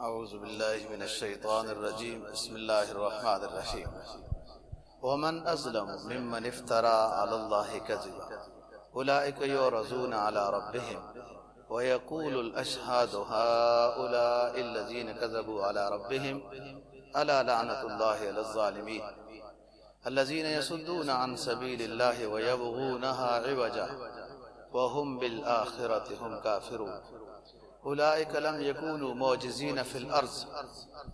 اعوذ باللہ من الشیطان الرجیم بسم اللہ الرحمن الرحیم ومن اظلم ممن افترى على الله كذبا اولئک یعرضون على ربهم ويقول الاشهاد هؤلاء الذين كذبوا على ربهم الا لعنة الله على الظالمين الذين يصدون عن سبيل الله ويبغونها عوجا وهم بالآخرة هم كافرون اولئک لم يكونوا معجزین فی الارض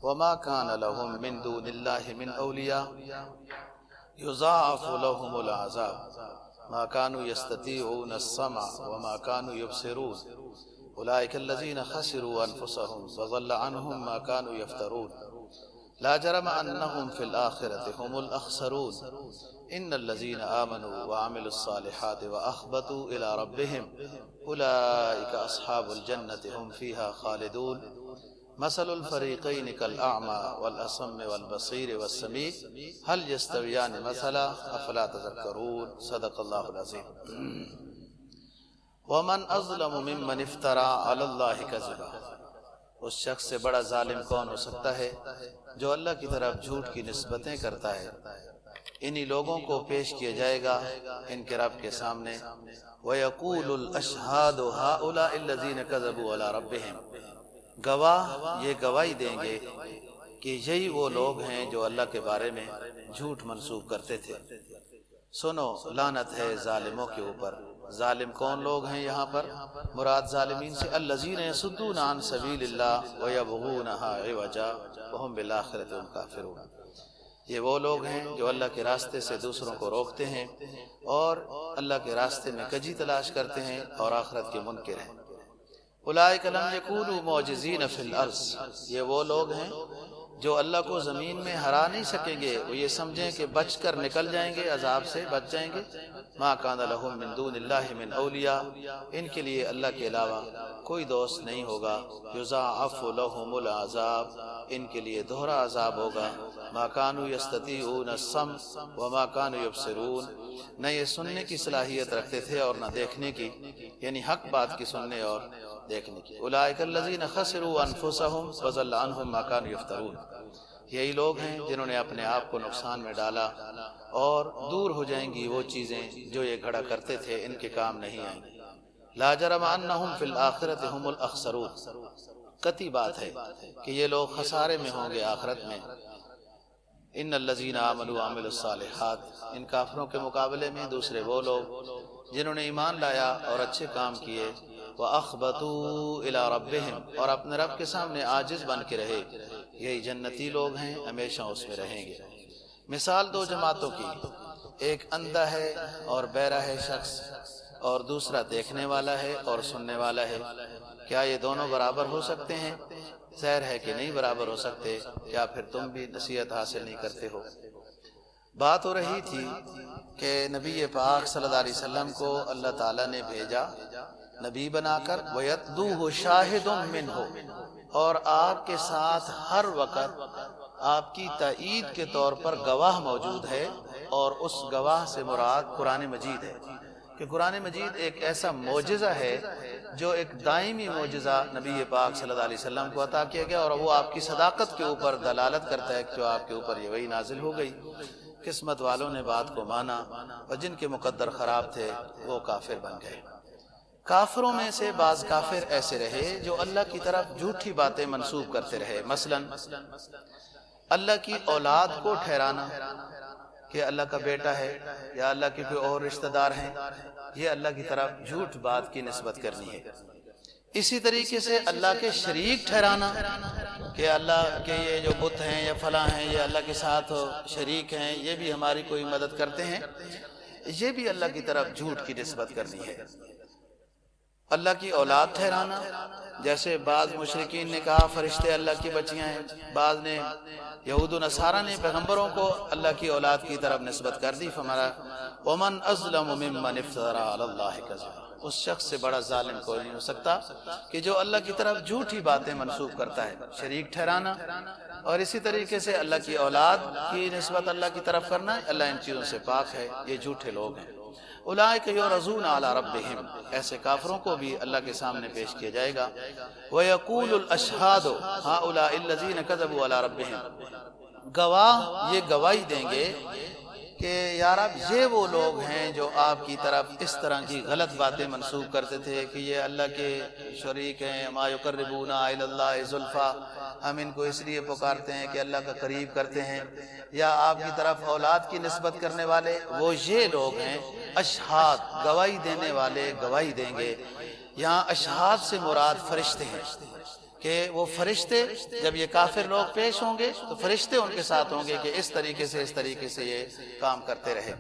وما كان لهم من دون الله من اولیاء یضاعف لهم العذاب ما كانوا يستطيعون السمع وما كانوا يبصرون اولئک الذین خسروا انفسهم وضل عنهم ما كانوا يفترون لا جرم انهم في الآخرة هم الاخسرون ان الذين آمنوا وعملوا الصالحات واخبتوا الى ربهم اولئك اصحاب الجنة هم فيها خالدون مثل الفريقين كالأعمى والأصم والبصير والسميع هل يستويان مثلا افلا تذكرون صدق الله العظيم ومن اظلم ممن افترى على الله كذبا اس شخص سے بڑا ظالم کون ہو سکتا ہے جو اللہ کی طرف جھوٹ کی نسبتیں کرتا ہے۔ انہی لوگوں کو پیش کیا جائے گا ان کے رب کے سامنے وَيَقُولُ الْأَشْهَادُ هَؤُلَاءِ الَّذِينَ كَذَبُوا عَلَى رَبِّهِمْ، گواہ یہ گواہی دیں گے کہ یہی وہ لوگ ہیں جو اللہ کے بارے میں جھوٹ منسوب کرتے تھے۔ سنو لعنت ہے ظالموں کے اوپر۔ ظالم کون لوگ ہیں یہاں پر؟ مراد ظالمین سے الذین یصدون عن سبیل اللہ ویبغونها عوجا وهم بالآخرۃ هم کافرون، یہ وہ لوگ ہیں جو اللہ کے راستے سے دوسروں کو روکتے ہیں اور اللہ کے راستے میں کجی تلاش کرتے ہیں اور آخرت کے منکر ہیں۔ اولئک لم یکونوا معجزین فی الارض، یہ وہ لوگ ہیں جو اللہ کو زمین میں ہرا نہیں سکیں گے، وہ یہ سمجھیں کہ بچ کر نکل جائیں گے، عذاب سے بچ جائیں گے۔ ما کان لهم من دون اللہ من اولیاء، ان کے لیے اللہ کے علاوہ کوئی دوست نہیں ہوگا۔ یضاعف لهم العذاب، ان کے لیے دوہرا عذاب ہوگا۔ ما كانوا يستطيعون السمع وما كانوا يبصرون، نہ یہ سننے کی صلاحیت رکھتے تھے اور نہ دیکھنے کی، یعنی حق بات کی سننے اور دیکھنے کی۔ اولئک الذین خسروا انفسهم وضل عنهم ما كانوا يفترون، یہی لوگ ہیں جنہوں نے اپنے آپ کو نقصان میں ڈالا اور دور ہو جائیں گی وہ چیزیں جو یہ گھڑا کرتے تھے، ان کے کام نہیں آئیں گی۔ لا جرم انہم فی الآخرۃ هم الاخسرون، قطعی بات ہے کہ یہ لوگ خسارے میں ہوں گے آخرت میں۔ ان الذین آمنوا وعملوا الصالحات، ان کافروں کے مقابلے میں دوسرے وہ لوگ جنہوں نے ایمان لایا اور اچھے کام کیے، وَأَخْبَتُوا إِلَىٰ رَبِّهِمْ، اور اپنے رب کے سامنے عاجز بن کے رہے، یہی جنتی لوگ ہیں، ہمیشہ اس میں رہیں گے۔ مثال دو جماعتوں کی، ایک اندھا ہے اور بہرا ہے شخص، اور دوسرا دیکھنے والا ہے اور سننے والا ہے۔ کیا یہ دونوں برابر ہو سکتے ہیں؟ ظاہر ہے کہ نہیں برابر ہو سکتے۔ کیا پھر تم بھی نصیحت حاصل نہیں کرتے ہو؟ بات ہو رہی تھی کہ نبی پاک صلی اللہ علیہ وسلم کو اللہ تعالیٰ نے بھیجا نبی بنا کر، وَيَتْلُوهُ شَاهِدٌ مِّنْهُ، اور آپ کے ساتھ ہر وقت آپ کی تائید کے طور پر گواہ موجود ہے، اور اس گواہ سے مراد قرآن مجید ہے کہ قرآن مجید ایک ایسا معجزہ ہے جو ایک دائمی معجزہ نبی پاک صلی اللہ علیہ وسلم کو عطا کیا گیا، اور وہ آپ کی صداقت کے اوپر دلالت کرتا ہے کہ جو آپ کے اوپر یہ وحی نازل ہو گئی۔ قسمت والوں نے بات کو مانا اور جن کے مقدر خراب تھے وہ کافر بن گئے۔ کافروں میں سے بعض کافر ایسے رہے جو اللہ کی طرف جھوٹی باتیں منسوب کرتے رہے، مثلا اللہ کی اولاد کو ٹھہرانا کہ اللہ کا بیٹا ہے یا اللہ کے کوئی اور رشتہ دار ہیں، یہ اللہ کی طرف جھوٹ بات کی نسبت کرنی ہے۔ اسی طریقے سے اللہ کے شریک ٹھہرانا کہ اللہ کے یہ جو بت ہیں یا فلاں ہیں یہ اللہ کے ساتھ شریک ہیں، یہ بھی ہماری کوئی مدد کرتے ہیں، یہ بھی اللہ کی طرف جھوٹ کی نسبت کرنی ہے۔ اللہ کی اولاد ٹھہرانا، جیسے بعض مشرکین نے کہا فرشتے اللہ کی بچیاں ہیں، بعض نے یہود و نصارہ نے پیغمبروں کو اللہ کی اولاد کی طرف نسبت کر دی۔ فرمایا وَمَنْ أَظْلَمُ مِمَّنِ افْتَرَىٰ عَلَى اللَّهِ كَذِبًا، اس شخص سے بڑا ظالم کوئی نہیں ہو سکتا کہ جو اللہ کی طرف جھوٹی باتیں منسوب کرتا ہے، شریک ٹھہرانا اور اسی طریقے سے اللہ کی اولاد کی نسبت اللہ کی طرف کرنا، اللہ ان چیزوں سے پاک ہے، یہ جھوٹے لوگ ہیں۔ اولئک یعرضون علی ربہم، ایسے کافروں کو بھی اللہ کے سامنے پیش کیا جائے گا۔ وَيَقُولُ الْأَشْهَادُ هَؤُلَاءِ الَّذِينَ كَذَبُوا عَلَى رَبِّهِمْ، گواہ یہ گواہی دیں گے کہ یا رب یہ وہ لوگ ہیں جو آپ کی طرف اس طرح کی غلط باتیں منسوب کرتے تھے کہ یہ اللہ کے شریک ہیں، ما یقربونا الی اللہ زلفیٰ، ہم ان کو اس لیے پکارتے ہیں کہ اللہ کا قریب کرتے ہیں، یا آپ کی طرف اولاد کی نسبت کرنے والے، وہ یہ لوگ ہیں۔ اشہاد گواہی دینے والے گواہی دیں گے، یہاں اشہاد سے مراد فرشتے ہیں کہ وہ فرشتے جب یہ کافر لوگ پیش ہوں گے تو فرشتے ان کے ساتھ ہوں گے کہ اس طریقے سے یہ کام کرتے رہے۔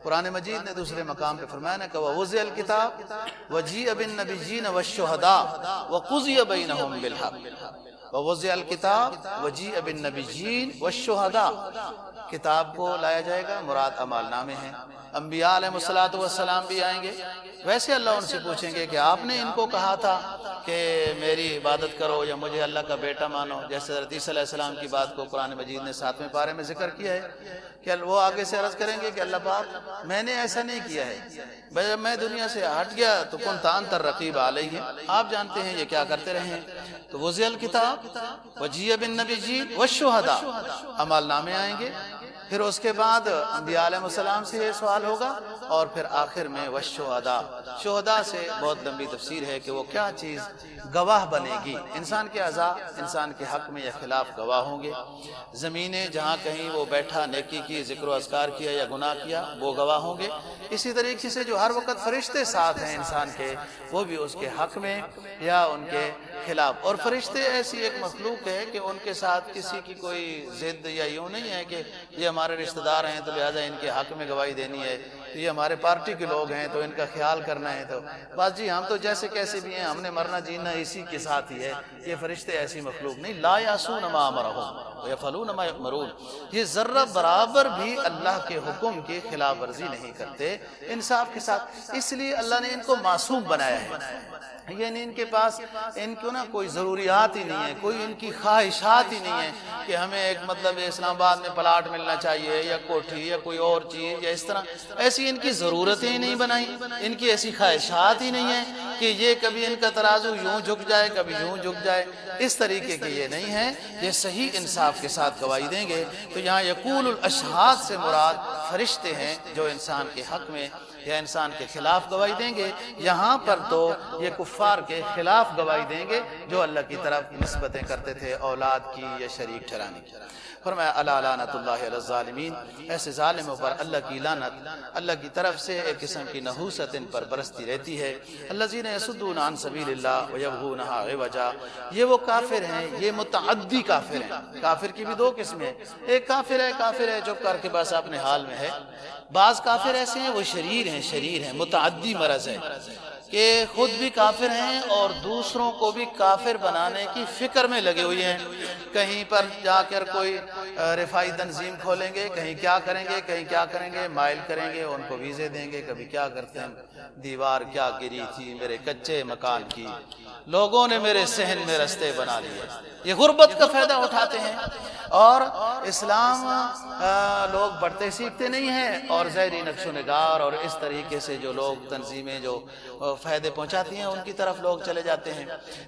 قرآن مجید نے دوسرے مقام پہ فرمایا نا کہ وَوُضِعَ الْكِتَابُ وَجِيءَ بِالنَّبِيِّينَ وَالشُّهَدَاءِ وَقُضِيَ بَيْنَهُم بِالْحَقِّ۔ وَوُضِعَ الْكِتَابُ وَجِيءَ بِالنَّبِيِّينَ وَالشُّهَدَاءِ، کتاب کو لایا جائے گا، مراد اعمال نامے ہیں۔ انبیاء علیہ السلام بھی آئیں گے، ویسے اللہ ان سے پوچھیں گے کہ آپ نے ان کو کہا تھا کہ میری عبادت کرو یا مجھے اللہ کا بیٹا مانو، جیسے حضرت عیسیٰ علیہ السلام کی بات کو قرآن مجید نے 7ویں پارے میں ذکر کیا ہے کہ وہ آگے سے عرض کریں گے کہ اللہ پاک میں نے ایسا نہیں کیا ہے، جب میں دنیا سے ہٹ گیا تو کنت انت الرقیب علیہ، آپ جانتے ہیں یہ کیا کرتے رہے ہیں۔ تو وُضِعَ الْكِتَابُ وَجِيءَ بِالنَّبِيِّينَ وَالشُّهَدَاء، اعمال نامے آئیں گے، پھر اس کے بعد انبیاء علیہ السلام سے یہ سوال ہوگا، اور پھر آخر میں والشہداء، شہداء سے بہت لمبی تفسیر ہے کہ وہ کیا چیز گواہ بنے گی۔ انسان کے اعضاء انسان کے حق میں یا خلاف گواہ ہوں گے، زمینیں جہاں کہیں وہ بیٹھا نیکی کی، ذکر و اذکار کیا یا گناہ کیا، وہ گواہ ہوں گے۔ اسی طریقے سے جو ہر وقت فرشتے ساتھ ہیں انسان کے، وہ بھی اس کے حق میں یا ان کے خلاف۔ اور فرشتے ایسی ایک مخلوق ہے کہ ان کے ساتھ کسی کی کوئی ضد یا یوں نہیں ہے کہ یہ ہمارے رشتہ دار ہیں تو لہٰذا ان کے حق میں گواہی دینی ہے، یہ ہمارے پارٹی کے لوگ ہیں تو ان کا خیال کرنا ہے، تو بس جی ہم تو جیسے کیسے بھی ہیں، ہم نے مرنا جینا اسی کے ساتھ ہی ہے۔ یہ فرشتے ایسی مخلوق نہیں، لا یعصون ما امرهم ویفعلون ما یؤمرون، یہ ذرہ برابر بھی اللہ کے حکم کی خلاف ورزی نہیں کرتے، انصاف کے ساتھ۔ اس لیے اللہ نے ان کو معصوم بنایا ہے، یعنی ان کے پاس ان کو نا کوئی ضروریات ہی نہیں ہے، کوئی ان کی خواہشات ہی نہیں ہے کہ ہمیں ایک مطلب اسلام آباد میں پلاٹ ملنا چاہیے یا کوٹھی یا کوئی اور چیز یا اس طرح، ایسی ان کی ضرورتیں ہی نہیں بنائیں، ان کی ایسی خواہشات ہی نہیں ہیں کہ یہ کبھی ان کا ترازو یوں جھک جائے کبھی یوں جھک جائے، اس طریقے کے یہ نہیں ہے، یہ صحیح انصاف کے ساتھ گواہی دیں گے۔ تو یہاں یقول الاشہاد سے مراد فرشتے ہیں جو انسان کے حق میں یا انسان کے خلاف گواہی دیں گے، یہاں پر تو یہ کفار کے خلاف گواہی دیں گے جو اللہ کی طرف نسبتیں کرتے تھے اولاد کی یا شریک ٹھہرانے کی۔ فرمایا الا لعنت اللہ علی الظالمین، ایسے ظالموں پر اللہ کی لعنت، اللہ کی طرف سے ایک قسم کی نحوست ان پر برستی رہتی ہے۔ الذین یصدون عن سبیل اللہ ویبغونہا عوجا، یہ وہ کافر ہیں، یہ متعدی کافر ہیں۔ کافر کی بھی دو قسمیں ہیں، ایک کافر ہے چپ کر کے بس اپنے حال میں ہے، بعض کافر ایسے ہیں وہ شریر ہیں، متعدی مرض ہے کہ خود بھی کافر ہیں اور دوسروں کو بھی کافر بنانے کی فکر میں لگے ہوئے ہیں، کہیں پر جا کر کوئی رفاعی تنظیم کھولیں گے، کہیں کیا کریں گے، مائل کریں گے، ان کو ویزے دیں گے، کبھی کیا کرتے ہیں، دیوار کیا گری تھی میرے کچے مکان کی، لوگوں نے میرے صحن میں رستے بنا لیے، یہ غربت کا فائدہ اٹھاتے ہیں۔ اور اسلام لوگ پڑھتے سیکھتے نہیں ہیں، اور ظاہری نقش و نگار اور اس طریقے سے جو لوگ تنظیمیں جو فائدے پہنچاتی ہیں ان کی طرف لوگ چلے جاتے ہیں۔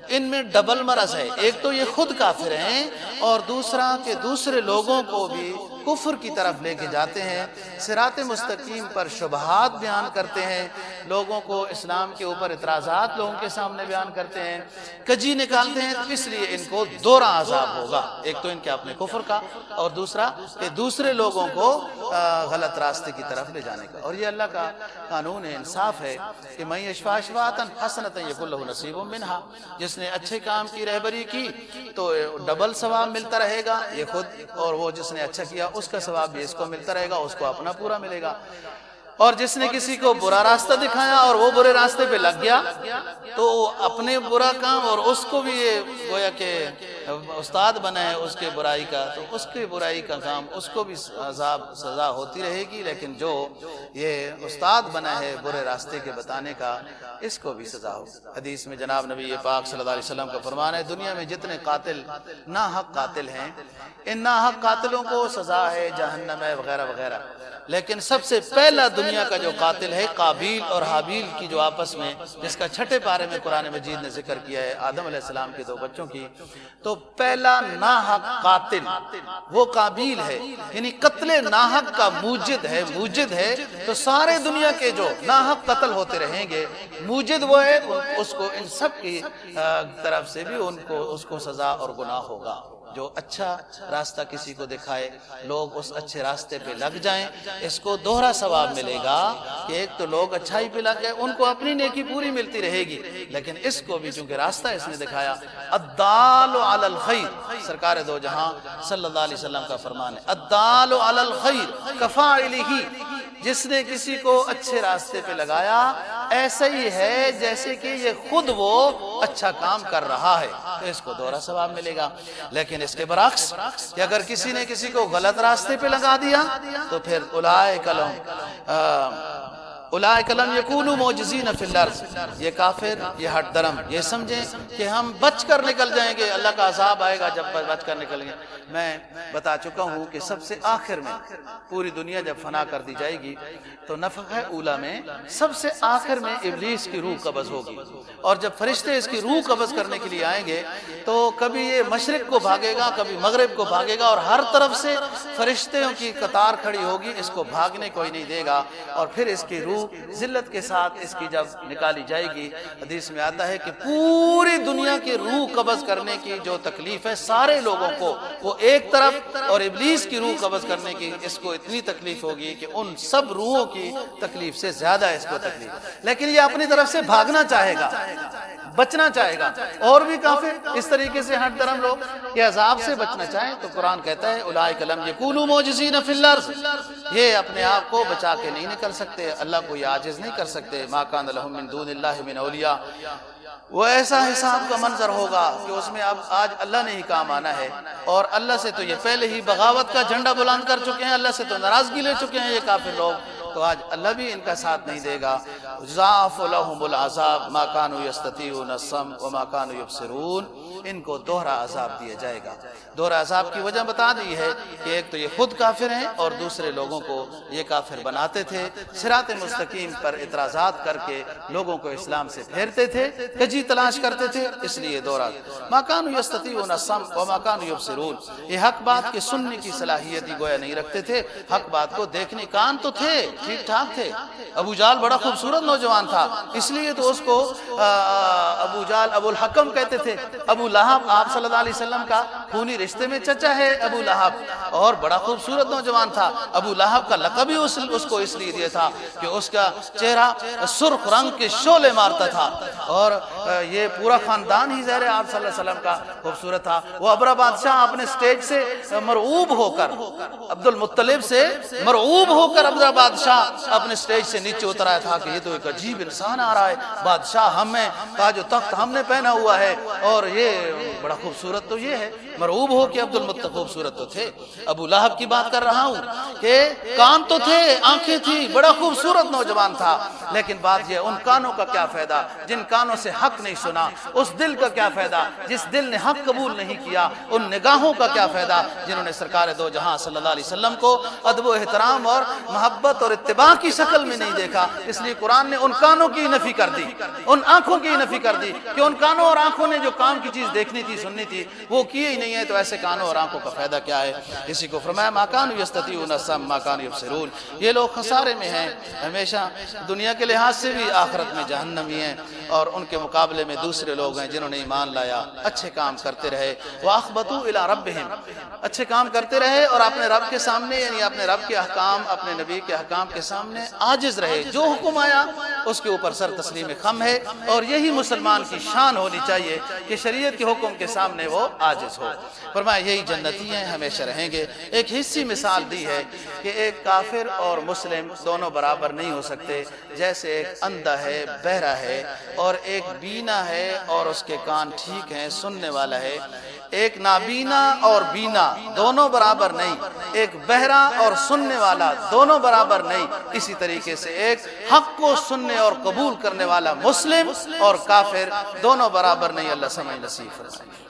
ان میں ڈبل مرض ہے، ایک تو یہ خود کافر ہیں اور دوسرا کہ دوسرے لوگوں کو بھی کفر کی طرف لے کے جاتے ہیں، صراط مستقیم پر شبہات بیان کرتے ہیں، لوگوں کو اسلام کے اوپر اعتراضات لوگوں کے سامنے بیان کرتے ہیں، کجی نکالتے ہیں، تو اس لیے ان کو دوہرا عذاب ہوگا، ایک تو ان کے اپنے کفر کا اور دوسرا کہ دوسرے لوگوں کو غلط راستے کی طرف لے جانے کا۔ اور یہ اللہ کا قانون انصاف ہے کہ من یشفع شفاعۃ حسنۃ یکن لہ نصیب منہا، جس نے اچھے کام کی رہبری کی تو ڈبل ثواب ملتا رہے گا یہ خود، اور وہ جس نے اچھا کیا اس کا ثواب بھی اس کو ملتا رہے گا، اس کو اپنا پورا ملے گا۔ اور جس نے کسی کو برا راستہ دکھایا اور وہ برے راستے پہ لگ گیا تو اپنے برا کام اور اس کو بھی یہ گویا کہ استاد بنا ہے اس کے برائی کا، تو اس کے برائی کا کام اس کو بھی عذاب سزا ہوتی رہے گی، لیکن جو یہ استاد بنا ہے برے راستے کے بتانے کا، اس کو بھی سزا ہو۔ حدیث میں جناب نبی پاک صلی اللہ علیہ وسلم کا فرمان ہے، دنیا میں جتنے قاتل ناحق قاتل ہیں، ان ناحق قاتلوں کو سزا ہے جہنم ہے وغیرہ وغیرہ، لیکن سب سے پہلا دنیا کا جو قاتل ہے قابیل اور حابیل کی جو آپس میں، جس کا چھٹے پارے میں قرآن مجید نے ذکر کیا ہے آدم علیہ السلام کے 2 بچوں کی، تو پہلا ناحق قاتل وہ قابیل ہے، یعنی قتل ناحق کا موجد ہے، تو سارے دنیا کے جو ناحق قتل ہوتے رہیں گے، موجد وہ ہے، اس کو ان سب کی طرف سے بھی اس کو سزا اور گناہ ہوگا۔ جو اچھا راستہ کسی کو دکھائے، لوگ اس اچھے راستے پہ لگ جائیں، اس کو دوہرا ثواب ملے گا کہ ایک تو لوگ اچھائی پہ لگ گئے، ان کو اپنی نیکی پوری ملتی رہے گی، لیکن اس کو بھی چونکہ راستہ اس نے دکھایا۔ الدال علی الخیر، سرکار دو جہاں صلی اللہ علیہ وسلم کا فرمان ہے، الدال علی الخیر کفاعلہ، جس نے کسی کو اچھے راستے پہ لگایا ایسا ہی ہے جیسے کہ یہ خود وہ اچھا کام کر رہا ہے، تو اس کو دوہرا ثواب ملے گا۔ لیکن اس کے برعکس کہ اگر کسی نے کسی کو غلط راستے پہ لگا دیا تو پھر اولئک لم یکونوا معجزین فی الارض، یہ کافر، یہ ہٹ درم، یہ سمجھیں کہ ہم بچ کر نکل جائیں گے، اللہ کا عذاب آئے گا جب بچ کر نکلیں گے۔ میں بتا چکا ہوں کہ سب سے آخر میں پوری دنیا جب فنا کر دی جائے گی تو نفخہ اولا میں سب سے آخر میں ابلیس کی روح قبض ہوگی، اور جب فرشتے اس کی روح قبض کرنے کے لیے آئیں گے تو کبھی یہ مشرق کو بھاگے گا، کبھی مغرب کو بھاگے گا، اور ہر طرف سے فرشتوں کی قطار کھڑی ہوگی، اس کو بھاگنے کوئی نہیں دے گا، اور پھر اس کی روح ذلت کے ساتھ اس کی جب نکالی جائے گی، حدیث میں آتا ہے کہ پوری دنیا کی روح قبض کرنے کی جو تکلیف ہے سارے لوگوں کو وہ ایک طرف، اور ابلیس کی روح قبض کرنے کی اس کو اتنی تکلیف ہوگی کہ ان سب روحوں کی تکلیف سے زیادہ اس کو تکلیف، لیکن یہ اپنی طرف سے بھاگنا چاہے گا، بچنا چاہے گا۔ اور بھی کافر اس طریقے سے ہٹ درم لوگ یہ عذاب سے بچنا چاہیں تو قرآن کہتا ہے اولئک لم یکونوا معجزین فی الارض، یہ اپنے آپ کو بچا کے نہیں نکل سکتے، اللہ کو یہ عاجز نہیں کر سکتے۔ ما کان لہم من دون اللہ من اولیاء، وہ ایسا حساب کا منظر ہوگا کہ اس میں اب آج اللہ نے ہی کام آنا ہے، اور اللہ سے تو یہ پہلے ہی بغاوت کا جھنڈا بلند کر چکے ہیں، اللہ سے تو ناراضگی لے چکے ہیں یہ کافر لوگ، تو آج اللہ بھی ان کا ساتھ نہیں دے گا۔ ضاعف لهم العذاب ما كانوا يستطيعون السمع وما كانوا يبصرون، ان کو دوہرا عذاب دیا جائے گا۔ دوہرا عذاب کی وجہ بتا دی ہے کہ ایک تو یہ خود کافر ہیں اور دوسرے لوگوں کو یہ کافر بناتے تھے، صراط مستقیم پر اعتراضات کر کے لوگوں کو اسلام سے پھیرتے تھے، کجی تلاش کرتے تھے، اس لیے دوہرا ما كانوا يستطيعون السمع وما كانوا يبصرون، یہ حق بات کے سننے کی صلاحیت ہی گویا نہیں رکھتے تھے، حق بات کو دیکھنے کان تو تھے، ٹھیک ٹھاک تھے۔ ابو جہل بڑا خوبصورت نوجوان تھا، اس لیے تو اس کو ابو جہل ابو الحکم کہتے تھے۔ ابو لہب آپ صلی اللہ علیہ وسلم کا خونی رشتے میں چچا ہے ابو لہب، اور بڑا خوبصورت نوجوان تھا۔ ابو لہب کا لقب ہی اس کو اس لیے دیا تھا کہ اس کا چہرہ سرخ رنگ کے شعلے مارتا تھا، اور یہ پورا خاندان ہی ظاہر آپ صلی اللہ علیہ وسلم کا خوبصورت تھا۔ وہ ابرہ بادشاہ اپنے سٹیج سے مرعوب ہو کر، عبد المطلب سے مرعوب ہو کر ابرہ بادشاہ اپنے سٹیج سے نیچے اتر آیا تھا کہ یہ تو ایک عجیب انسان آ رہا ہے، بادشاہ ہمیں تاج و تخت ہم نے پہنا ہوا ہے، اور یہ بڑا خوبصورت تو یہ ہے۔ مرعوب ہو کہ عبد المطلب خوبصورت تو تھے۔ ابو لہب کی بات کر رہا ہوں کہ کان تو تھے، آنکھیں تھی، بڑا خوبصورت نوجوان تھا، لیکن بات یہ ان کانوں کا کیا فائدہ جن کانوں سے حق نہیں سنا، اس دل کا کیا فائدہ جس دل نے حق قبول نہیں کیا، ان نگاہوں کا کیا فائدہ جنہوں نے سرکار دو جہاں صلی اللہ علیہ وسلم کو ادب و احترام اور محبت اور اتباع کی شکل میں نہیں دیکھا۔ اس لیے قرآن نے ان کانوں کی نفی کر دی، ان آنکھوں کی نفی کر دی کہ ان کانوں اور آنکھوں نے جو کام کی چیز دیکھنی تھی سننی تھی وہ کیے ہی نہیں ہے، تو ایسے کانوں اور آنکھوں کا فائدہ کیا ہے؟ اسی کو فرمایا ما كانوا يستطيعون السمع ما كانوا يبصرون، یہ لوگ خسارے میں ہیں، ہمیشہ دنیا کے لحاظ سے بھی آخرت میں جہنمی ہیں، اور ان کے مقابلے میں دوسرے لوگ ہیں جنہوں نے ایمان لایا، اچھے کام کرتے رہے، وَأَخْبَتُوا إِلَىٰ رَبِّهِمْ، اچھے کام کرتے رہے اور اپنے رب کے سامنے، یعنی اپنے رب کے احکام، اپنے نبی کے احکام کے سامنے عاجز رہے، جو حکم آیا اس کے اوپر سر تسلیم خم ہے، اور یہی مسلمان کی شان ہونی چاہیے کہ شریعت کے حکم کے سامنے وہ عاجز ہو۔ فرمایا یہی جنتی ہیں، ہمیشہ رہیں گے۔ ایک حصی مثال دی ہے کہ ایک کافر اور مسلم دونوں برابر نہیں ہو سکتے، جیسے ایک اندھا ہے، بہرا ہے، اور ایک بینا ہے اور اس کے کان ٹھیک ہیں، سننے والا ہے۔ ایک نابینا اور بینا دونوں برابر نہیں، ایک بہرا اور سننے والا دونوں برابر نہیں، اسی طریقے سے ایک حق کو سننے اور قبول کرنے والا مسلم اور کافر دونوں برابر نہیں۔ اللہ سمجھ نصیب فرمائے۔